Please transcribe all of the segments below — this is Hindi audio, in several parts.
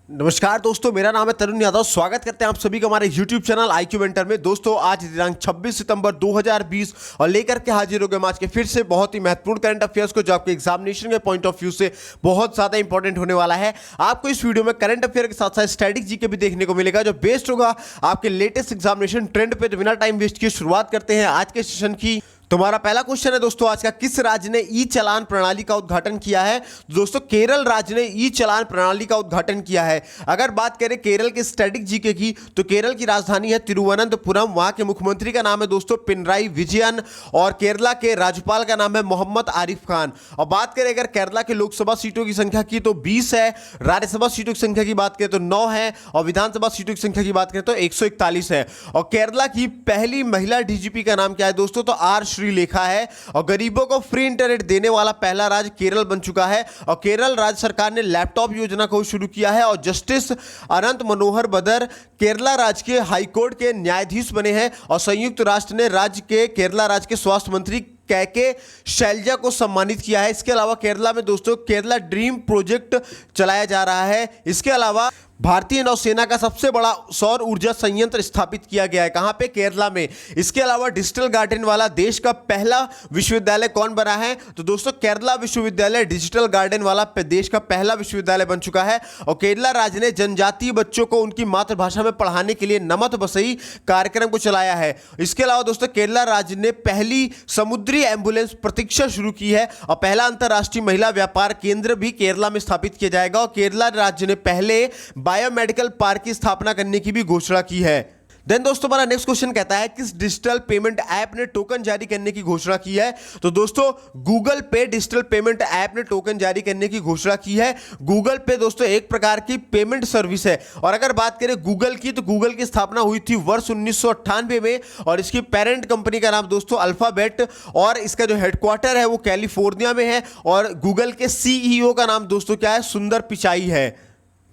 नमस्कार दोस्तों, मेरा नाम है तरुण यादव। स्वागत करते हैं आप सभी का हमारे YouTube चैनल IQ मेंटर में। दोस्तों आज दिनांक 26 सितंबर 2020 और लेकर के हाजिर हो गए हम आज के फिर से बहुत ही महत्वपूर्ण करंट अफेयर्स को, जो आपके एग्जामिनेशन के पॉइंट ऑफ व्यू से बहुत ज़्यादा इंपॉर्टेंट होने वाला है। आपको इस वीडियो में करंट अफेयर के साथ साथ स्टैटिक जीके भी देखने को मिलेगा, जो बेस्ड होगा आपके लेटेस्ट एग्जामिनेशन ट्रेंड पे। तो बिना टाइम वेस्ट किए शुरुआत करते हैं आज के सेशन की। तुम्हारा पहला क्वेश्चन है दोस्तों आज का, किस राज्य ने ई चालान प्रणाली का उद्घाटन किया है? दोस्तों केरल राज्य ने ई चालान प्रणाली का उद्घाटन किया है। अगर बात करें केरल के स्टैटिक जीके की, तो केरल की राजधानी है तिरुवनंतपुरम। वहां के मुख्यमंत्री का नाम है दोस्तों पिनराई विजयन और केरला के राज्यपाल का नाम है मोहम्मद आरिफ खान। और बात करें अगर केरला के लोकसभा सीटों की संख्या की तो 20 है, राज्यसभा सीटों की संख्या की बात करें तो 9 है और विधानसभा सीटों की संख्या की बात करें तो 141 है। और केरला की पहली महिला डीजीपी का नाम क्या है दोस्तों? तो आर श्रीलेखा है। और गरीबों को फ्री इंटरनेट देने वाला पहला राज्य केरल बन चुका है। और केरल राज्य सरकार ने लैपटॉप योजना को शुरू किया है। और जस्टिस अनंत मनोहर बदर केरला राज्य के हाईकोर्ट के न्यायाधीश बने हैं। और संयुक्त राष्ट्र ने केरला राज्य के स्वास्थ्य मंत्री कैके शैलजा को सम्मानित किया है। इसके अलावा केरला में दोस्तों केरला ड्रीम प्रोजेक्ट चलाया जा रहा है। इसके अलावा भारतीय नौसेना का सबसे बड़ा सौर ऊर्जा संयंत्र स्थापित किया गया है। कहां पे? केरला में। इसके अलावा डिजिटल गार्डन वाला देश का पहला विश्वविद्यालय कौन बना है? तो दोस्तों केरला विश्वविद्यालय डिजिटल गार्डन वाला देश का पहला विश्वविद्यालय बन चुका है। और केरला राज्य ने जनजातीय बच्चों को उनकी मातृभाषा में पढ़ाने के लिए नमत बसई कार्यक्रम को चलाया है। इसके अलावा दोस्तों केरला राज्य ने पहली समुद्री एम्बुलेंस प्रतीक्षा शुरू की है। और पहला अंतरराष्ट्रीय महिला व्यापार केंद्र भी केरला में स्थापित किया जाएगा। और केरला राज्य ने पहले बायोमेडिकल पार्क की स्थापना करने की भी घोषणा की है। देन दोस्तों हमारा नेक्स्ट क्वेश्चन कहता है, किस डिजिटल पेमेंट ऐप ने टोकन जारी करने की घोषणा की है? तो दोस्तों गूगल पे डिजिटल पेमेंट ऐप ने टोकन जारी करने की घोषणा की है। गूगल पे दोस्तों एक प्रकार की पेमेंट सर्विस है। और अगर बात करें गूगल की, तो गूगल की स्थापना हुई थी वर्ष 1998 में। और इसकी पेरेंट कंपनी का नाम दोस्तों अल्फाबेट, और इसका जो हेडक्वार्टर है वो कैलिफोर्निया में है। और गूगल के सीईओ का नाम दोस्तों क्या है? सुंदर पिचाई है।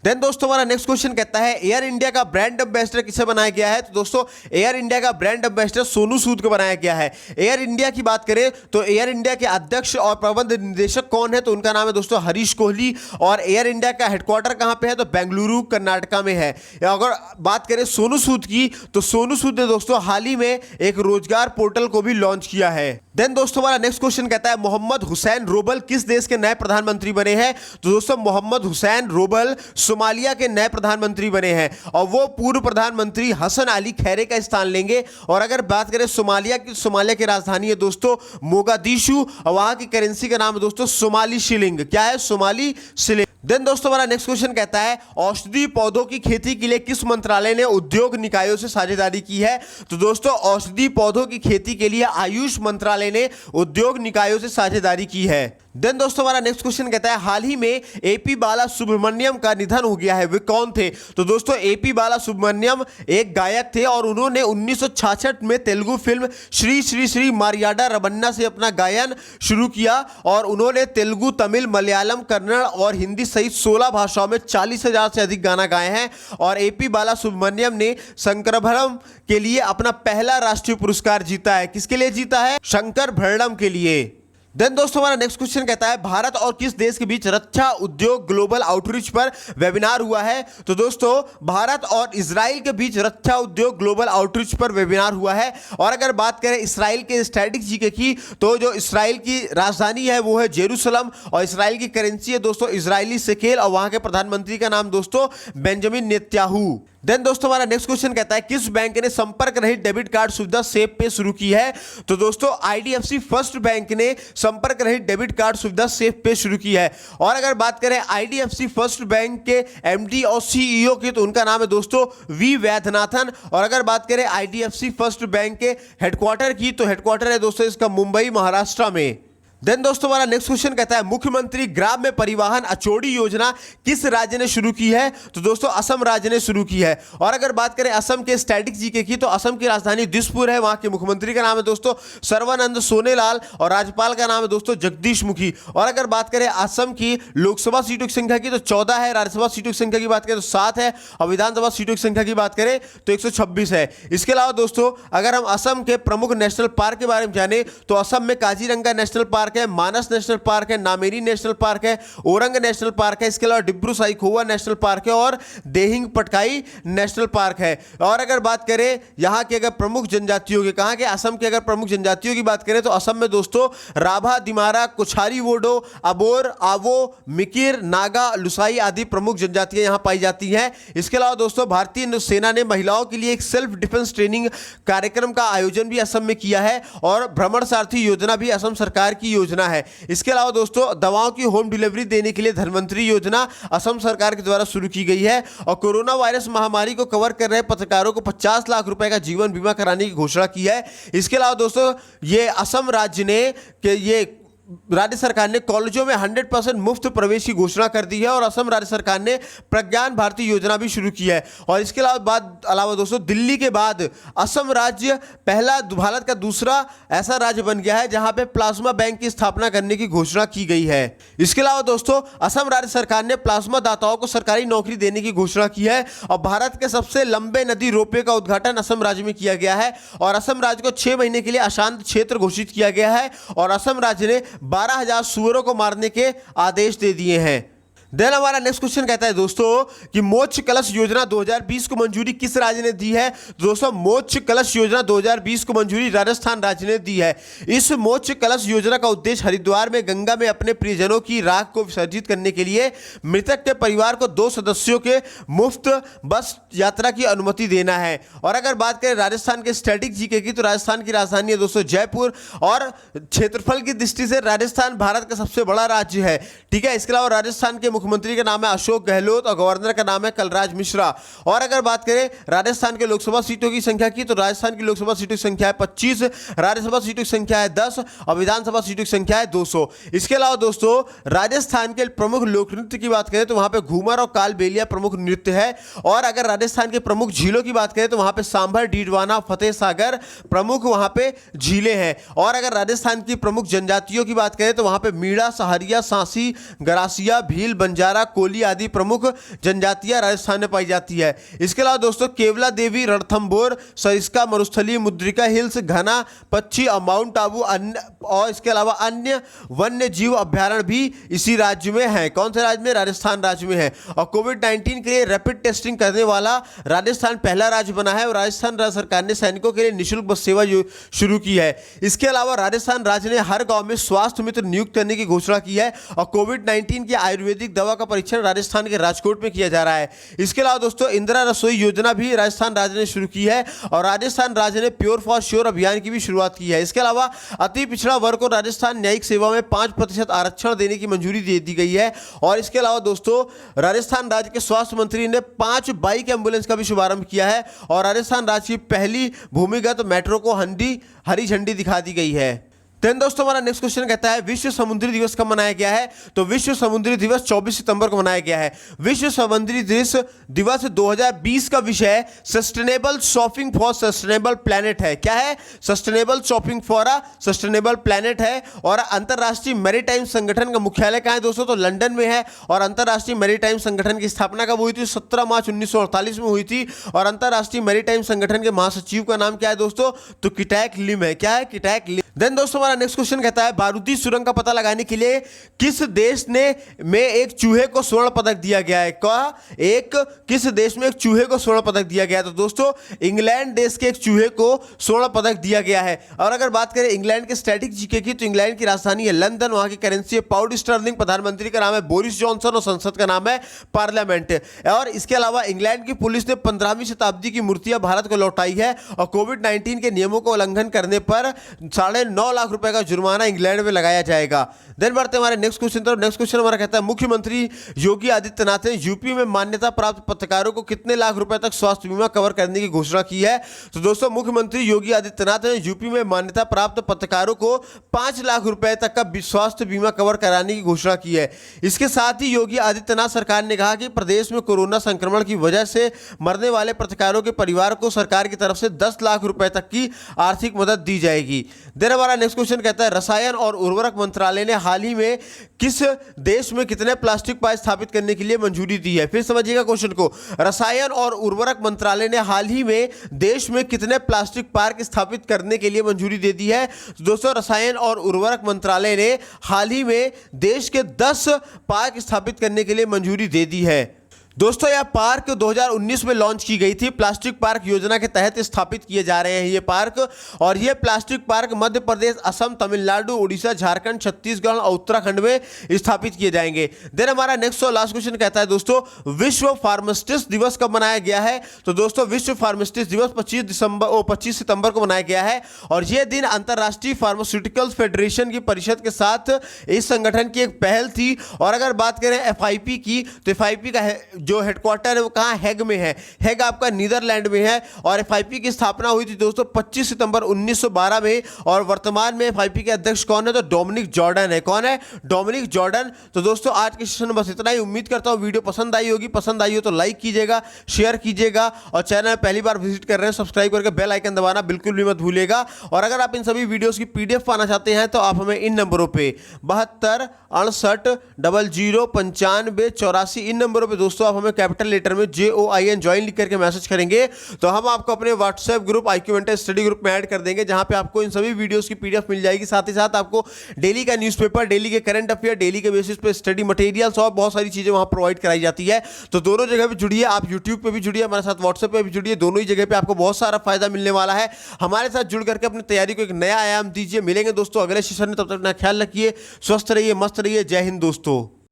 देन दोस्तों हमारा नेक्स्ट क्वेश्चन कहता है, एयर इंडिया का ब्रांड एम्बेसडर किसे बनाया गया है? तो दोस्तों एयर इंडिया का ब्रांड एम्बेसडर सोनू सूद को बनाया गया है। एयर इंडिया की बात करें तो एयर इंडिया के अध्यक्ष और प्रबंध निदेशक कौन है? तो उनका नाम है दोस्तों हरीश कोहली। और एयर इंडिया का हेडक्वार्टर कहां पे है? तो बेंगलुरु कर्नाटका में है। अगर बात करें सोनू सूद की, तो सोनू सूद ने दोस्तों हाल ही में एक रोजगार पोर्टल को भी लॉन्च किया है। देन दोस्तों हमारा नेक्स्ट क्वेश्चन कहता है, मोहम्मद हुसैन रोबल किस देश के नए प्रधानमंत्री बने हैं? तो दोस्तों मोहम्मद हुसैन रोबल सोमालिया के नए प्रधानमंत्री बने हैं। और वो पूर्व प्रधानमंत्री हसन अली खैरे का स्थान लेंगे। और अगर बात करें सोमालिया की राजधानी है दोस्तों मोगादिशु। और वहां की करेंसी का नाम है दोस्तों सोमाली शिलिंग। क्या है? Somali shilling. देन दोस्तों हमारा नेक्स्ट क्वेश्चन कहता है, औषधि पौधों की खेती के लिए किस मंत्रालय ने उद्योग निकायों से साझेदारी की है? तो दोस्तों औषधि पौधों की खेती के लिए आयुष मंत्रालय ने उद्योग निकायों से साझेदारी की है। देन दोस्तों हमारा नेक्स्ट क्वेश्चन कहता है, हाल ही में एपी बाला सुब्रमण्यम का निधन हो गया है। वे कौन थे? तो दोस्तों एपी बाला सुब्रमण्यम एक गायक थे और उन्होंने 1966 में तेलुगु फिल्म श्री श्री श्री मारियाडा रबन्ना से अपना गायन शुरू किया। और उन्होंने तेलुगु, तमिल, मलयालम, कन्नड़ और हिंदी सहित 16 भाषाओं में 40,000 से अधिक गाना गाए हैं। और एपी बाला सुब्रमण्यम ने शंकरभरणम के लिए अपना पहला राष्ट्रीय पुरस्कार जीता है। किसके लिए जीता है? शंकरभरणम के लिए। देन दोस्तों हमारा नेक्स्ट क्वेश्चन कहता है, भारत और किस देश के बीच रक्षा उद्योग ग्लोबल आउटरीच पर वेबिनार हुआ है? तो दोस्तों भारत और इजराइल के बीच रक्षा उद्योग ग्लोबल आउटरीच पर वेबिनार हुआ है। और अगर बात करें इजराइल के स्टैटिक जीके की, तो जो इजराइल की राजधानी है वो है जेरूसलम। और इजराइल की करेंसी है दोस्तों इजरायली शेकेल। और वहां के प्रधानमंत्री का नाम दोस्तों बेंजामिन नेतन्याहू। देन दोस्तों हमारा नेक्स्ट क्वेश्चन कहता है, किस बैंक ने संपर्क रहित डेबिट कार्ड सुविधा सेव पे शुरू की है? तो दोस्तों आईडीएफसी फर्स्ट बैंक ने संपर्क रहित डेबिट कार्ड सुविधा सेव पे शुरू की है। और अगर बात करें आईडीएफसी फर्स्ट बैंक के एमडी और सीईओ की, तो उनका नाम है दोस्तों वी वैद्यनाथन। और अगर बात करें आईडीएफसी फर्स्ट बैंक के हेडक्वार्टर की, तो हेडक्वार्टर है दोस्तों इसका मुंबई महाराष्ट्र में। देन दोस्तों हमारा नेक्स्ट क्वेश्चन कहता है, मुख्यमंत्री ग्राम्य परिवहन अचोड़ी योजना किस राज्य ने शुरू की है? तो दोस्तों असम राज्य ने शुरू की है। और अगर बात करें असम के स्टैटिक जीके की, तो असम की राजधानी दिसपुर है। वहां के मुख्यमंत्री का नाम है दोस्तों सर्बानंद सोनोवाल और राज्यपाल का नाम है दोस्तों जगदीश मुखी। और अगर बात करें असम की लोकसभा सीटों की संख्या की, तो 14 है। राज्यसभा सीटों की संख्या की बात करें तो 7 है। और विधानसभा सीटों की संख्या की बात करें तो 126 है। इसके अलावा दोस्तों अगर हम असम के प्रमुख नेशनल पार्क के बारे में जाने, तो असम में काजीरंगा नेशनल पार्क पार्क है, मानस नेशनल पार्क है, नामेरी नेशनल पार्क है, ओरंग नेशनल पार्क है, इसके अलावा डिब्रू साईखोवा नेशनल पार्क है और देहिंग पटकाई नेशनल पार्क है। और अगर बात करें यहाँ के अगर प्रमुख जनजातियों की, कहाँ के, असम के अगर प्रमुख जनजातियों की बात करें तो असम में दोस्तों राभा, दिमारा, कुछारी, वोडो, अबोर, आवो, मिकिर, नागा, लुसाई आदि प्रमुख जनजातियां यहां पाई जाती हैं। इसके अलावा दोस्तों भारतीय सेना ने महिलाओं के लिए एक सेल्फ डिफेंस ट्रेनिंग कार्यक्रम का आयोजन भी असम में किया है और भ्रमण सारथी योजना भी असम सरकार की योजना है। इसके अलावा दोस्तों दवाओं की होम डिलीवरी देने के लिए धन्वंतरी योजना असम सरकार के द्वारा शुरू की गई है और कोरोना वायरस महामारी को कवर कर रहे पत्रकारों को 50 लाख रुपए का जीवन बीमा कराने की घोषणा की है। इसके अलावा दोस्तों ये असम राज्य ने कि ये राज्य सरकार ने कॉलेजों में 100% मुफ्त प्रवेश की घोषणा कर दी है और असम राज्य सरकार ने प्रज्ञान भारती योजना भी शुरू की है। और इसके अलावा दोस्तों दिल्ली के बाद असम राज्य पहला भारत का दूसरा ऐसा राज्य बन गया है जहां पे प्लाज्मा बैंक की स्थापना करने की घोषणा की गई है। इसके अलावा दोस्तों असम राज्य सरकार ने प्लाज्मा दाताओं को सरकारी नौकरी देने की घोषणा की है और भारत के सबसे लंबे नदी रोपवे का उद्घाटन असम राज्य में किया गया है और असम राज्य को 6 महीने के लिए अशांत क्षेत्र घोषित किया गया है और असम राज्य ने 12,000 सुअरों को मारने के आदेश दे दिए हैं। देन हमारा नेक्स्ट क्वेश्चन कहता है दोस्तों कि मोक्ष कलश योजना 2020 को मंजूरी किस राज्य ने दी है। दोस्तों मोक्ष कलश योजना 2020 को मंजूरी राजस्थान राज्य ने दी है। इस मोक्ष कलश योजना का उद्देश्य हरिद्वार में गंगा में अपने प्रियजनों की राख को विसर्जित करने के लिए मृतक के परिवार को 2 सदस्यों के मुफ्त बस यात्रा की अनुमति देना है। और अगर बात करें राजस्थान के स्टैटिक जीके की तो राजस्थान की राजधानी है दोस्तों जयपुर और क्षेत्रफल की दृष्टि से राजस्थान भारत का सबसे बड़ा राज्य है। ठीक है, इसके अलावा राजस्थान के मुख्यमंत्री का नाम है अशोक गहलोत और गवर्नर का नाम है कलराज मिश्रा। और अगर बात करें राजस्थान के लोकसभा सीटों की संख्या की तो राजस्थान की लोकसभा सीटों की संख्या है 25, राज्यसभा सीटों की संख्या है 10 और विधानसभा सीटों की संख्या है 200। इसके अलावा दोस्तों राजस्थान के प्रमुख लोक नृत्य की बात करें तो वहां पे घूमर और कालबेलिया प्रमुख नृत्य है। और अगर राजस्थान के प्रमुख झीलों की बात करें तो वहां पे सांभर, डीडवाना, फतेह सागर प्रमुख वहां पे झीलें हैं। और अगर राजस्थान की प्रमुख जनजातियों की बात करें तो वहां पे मीणा, सहारिया, सांसी, गरासिया, भील, बंजारा, कोली आदि प्रमुख जनजातियां राजस्थान में पाई जाती है। इसके अलावा दोस्तों केवला देवी, रणथंभौर, सरिस्का, मरुस्थली, मुद्रिका हिल्स, घना, पक्षी और माउंट आबू और इसके अलावा अन्य वन्य जीव अभ्यारण्य भी इसी राज्य में है। कौन से राज्य में? राजस्थान राज्य में है। और कोविड-19 के लिए रैपिड टेस्टिंग करने वाला राजस्थान पहला राज्य बना है और राजस्थान राज्य सरकार ने सैनिकों के लिए निःशुल्क बस सेवा शुरू की है। इसके अलावा राजस्थान राज्य ने हर गांव में स्वास्थ्य मित्र नियुक्त करने की घोषणा की है और कोविड-19 की आयुर्वेदिक दवा का परीक्षण राजस्थान के राजकोट में किया जा रहा है। इसके अलावा दोस्तों इंदिरा रसोई योजना भी राजस्थान राज्य ने शुरू की है और राजस्थान राज्य ने प्योर फॉर श्योर अभियान की भी शुरुआत की है। इसके अलावा अति पिछड़ा वर्ग को राजस्थान न्यायिक सेवा में 5% आरक्षण देने की मंजूरी दे दी गई है। और इसके अलावा दोस्तों राजस्थान राज्य के स्वास्थ्य मंत्री ने 5 बाइक एम्बुलेंस का भी शुभारंभ किया है और राजस्थान राज्य की पहली भूमिगत मेट्रो को हरी झंडी दिखा दी गई है। देन दोस्तों हमारा नेक्स्ट क्वेश्चन कहता है विश्व समुद्री दिवस कब मनाया गया है। तो विश्व समुद्री दिवस 24 सितंबर को मनाया गया है। विश्व समुद्री दिवस 2020 का विषय sustainable shopping for sustainable planet है। क्या है? Sustainable shopping for a sustainable planet है। और अंतरराष्ट्रीय मैरीटाइम संगठन का मुख्यालय कहाँ है दोस्तों? तो लंदन में है। और अंतरराष्ट्रीय मैरीटाइम संगठन की स्थापना कब हुई थी? 17 मार्च 1948 में हुई थी। और अंतरराष्ट्रीय मैरीटाइम संगठन के महासचिव का नाम क्या है दोस्तों? तो किटैक लिम है। क्या है? किटैक लिम। देन दोस्तों हमारा नेक्स्ट क्वेश्चन कहता है बारूदी सुरंग का पता लगाने के लिए किस देश में एक चूहे को स्वर्ण पदक दिया गया है। किस देश में एक चूहे को स्वर्ण पदक दिया गया है? तो दोस्तों इंग्लैंड देश के एक चूहे को स्वर्ण पदक दिया गया है। और अगर बात करें इंग्लैंड के स्टैटिक जीके की तो इंग्लैंड की राजधानी है लंदन, वहां की करेंसी है पाउंड स्टर्लिंग, प्रधानमंत्री का नाम है बोरिस जॉनसन और संसद का नाम है पार्लियामेंट। और इसके अलावा इंग्लैंड की पुलिस ने 15वीं शताब्दी की मूर्तियां भारत को लौटाई है और कोविड-19 के नियमों का उल्लंघन करने पर 9.5 लाख रुपए का जुर्माना इंग्लैंड में लगाया जाएगा। देन बढ़ते हमारे नेक्स्ट क्वेश्चन तरफ। नेक्स्ट क्वेश्चन हमारा कहता है मुख्यमंत्री योगी आदित्यनाथ ने यूपी में मान्यता प्राप्त पत्रकारों को कितने लाख रुपए तक स्वास्थ्य बीमा कवर करने की घोषणा की है। तो दोस्तों मुख्यमंत्री योगी आदित्यनाथ ने यूपी में मान्यता प्राप्त पत्रकारों को 5 लाख रुपए तक का स्वास्थ्य बीमा कवर कराने की घोषणा की है। इसके साथ ही योगी आदित्यनाथ सरकार ने कहा कि प्रदेश में कोरोना संक्रमण की वजह से मरने वाले पत्रकारों के परिवार को सरकार की तरफ से 10 लाख रुपए तक की आर्थिक मदद दी जाएगी। देन हमारा नेक्स्ट क्वेश्चन कहता है रसायन और उर्वरक मंत्रालय ने हाल ही में किस देश में कितने प्लास्टिक पार्क स्थापित करने के लिए मंजूरी दी है। फिर समझिएगा क्वेश्चन को, रसायन और उर्वरक मंत्रालय ने हाल ही में देश में कितने प्लास्टिक पार्क स्थापित करने के लिए मंजूरी दे दी है। दोस्तों, रसायन और उर्वरक मंत्रालय ने हाल ही में देश के 10 पार्क स्थापित करने के लिए मंजूरी दे दी है। दोस्तों, यह पार्क 2019 में लॉन्च की गई थी। प्लास्टिक पार्क योजना के तहत स्थापित किए जा रहे हैं ये पार्क, और ये प्लास्टिक पार्क मध्य प्रदेश, असम, तमिलनाडु, उड़ीसा, झारखंड, छत्तीसगढ़ और उत्तराखंड में स्थापित किए जाएंगे। देन हमारा नेक्स्ट और लास्ट क्वेश्चन कहता है दोस्तों, विश्व फार्मासिस्ट दिवस कब मनाया गया है। तो दोस्तों, विश्व फार्मासिस्ट दिवस 25 सितंबर को मनाया गया है, और यह दिन अंतर्राष्ट्रीय फार्मास्यूटिकल्स फेडरेशन की परिषद के साथ इस संगठन की एक पहल थी। और अगर बात करें FIP की, तो FIP का जो हेडक्वार्टर है वो कहाँ, हैग में है। हैग आपका नीदरलैंड में है, और FIP की स्थापना हुई थी दोस्तों 25 सितंबर 1912 में। और वर्तमान में FIP के अध्यक्ष कौन है, तो डोमिनिक जॉर्डन है। कौन है, डोमिनिक जॉर्डन। तो दोस्तों, आज के सेशन में बस इतना ही। उम्मीद करता हूँ वीडियो पसंद आई होगी। पसंद आई हो तो लाइक कीजिएगा, शेयर कीजिएगा, और चैनल पहली बार विजिट कर रहे हैं सब्सक्राइब करके बेल आइकन दबाना बिल्कुल भी मत भूलिएगा। और अगर आप इन सभी वीडियोस की PDF पाना चाहते हैं तो आप हमें इन नंबरों पे 72 68 00 95 84 इन नंबरों पे दोस्तों आप हमें कैपिटल लेटर में JOIN ज्वाइन लिख करके मैसेज करेंगे तो हम आपको अपने WhatsApp group IQ mentor study group में ऐड कर देंगे, जहां पे आपको इन सभी वीडियोस की PDF मिल जाएगी। साथ ही साथ आपको डेली का न्यूज़पेपर, डेली के करंट अफेयर, डेली के बेसिस पे स्टडी मटेरियल्स और बहुत सारी चीजें वहां प्रोवाइड कराई जाती है। तो दोनों जगह पे जुड़िए, आप यूट्यूब पे भी जुड़िए, हमारे साथ व्हाट्सएप पे भी जुड़िए। दोनों ही जगह पे आपको बहुत सारा फायदा मिलने वाला है। हमारे साथ जुड़ करके अपनी तैयारी को एक नया आयाम दीजिए। मिलेंगे दोस्तों अगले सेशन में, तब तक अपना ख्याल रखिए, स्वस्थ रहिए, मस्त रहिए। जय हिंद दोस्तों।